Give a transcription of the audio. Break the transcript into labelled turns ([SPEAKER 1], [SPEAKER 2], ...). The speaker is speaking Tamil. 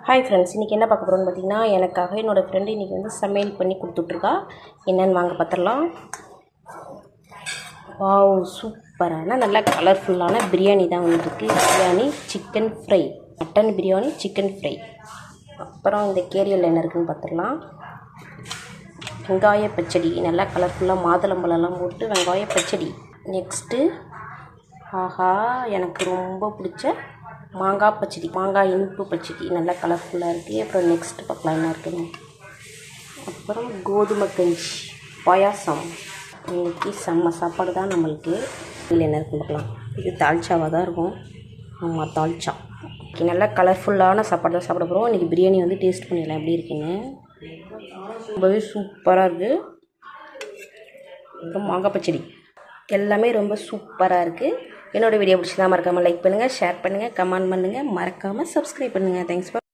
[SPEAKER 1] ஹாய் ஃப்ரெண்ட்ஸ், இன்றைக்கி என்ன பார்க்க போகிறோன்னு பார்த்தீங்கன்னா, எனக்காக என்னோடய ஃப்ரெண்டு இன்றைக்கி வந்து சமையல் பண்ணி கொடுத்துட்ருக்கா. என்னென்னு வாங்க பார்த்துடலாம். வாவ், சூப்பரான நல்லா கலர்ஃபுல்லான பிரியாணி தான் வந்துருக்கு. Biryani chicken fry, mutton biryani chicken fry. அப்புறம் இந்த கேரியல் என்ன இருக்குதுன்னு பார்த்துடலாம். வெங்காய பச்சடி, நல்லா கலர்ஃபுல்லாக மாதுளம்பழம்லாம் போட்டு வெங்காய பச்சடி. நெக்ஸ்ட்டு, ஆஹா, எனக்கு ரொம்ப பிடிச்ச மாங்காய் பச்சடி, மாங்காய் இனிப்பு பச்சடி, நல்லா கலர்ஃபுல்லாக இருக்குது. அப்புறம் நெக்ஸ்ட்டு பார்க்கலாம் என்ன இருக்குதுன்னு. அப்புறம் கோதுமை கஞ்சி, பாயாசம். இன்றைக்கி செம்ம சாப்பாடு தான் நம்மளுக்கு. இதில் என்ன இருக்குன்னு பார்க்கலாம். இது தால்ச்சாவாக தான் இருக்கும். ஆமாம், தால்ச்சா. இன்றைக்கி நல்லா கலர்ஃபுல்லான சாப்பாடு தான் சாப்பிட போகிறோம். இன்றைக்கி பிரியாணி வந்து டேஸ்ட் பண்ணிடலாம் எப்படி இருக்குன்னு. ரொம்பவே சூப்பராக இருக்குது. அப்புறம் மாங்காய் பச்சடி எல்லாமே ரொம்ப சூப்பராக இருக்குது. என்னோடய வீடியோ பிடிச்சதா மறக்காமல் லைக் பண்ணுங்கள், ஷேர் பண்ணுங்கள், கமெண்ட் பண்ணுங்கள், மறக்காமல் சப்ஸ்கிரைப் பண்ணுங்கள். Thanks for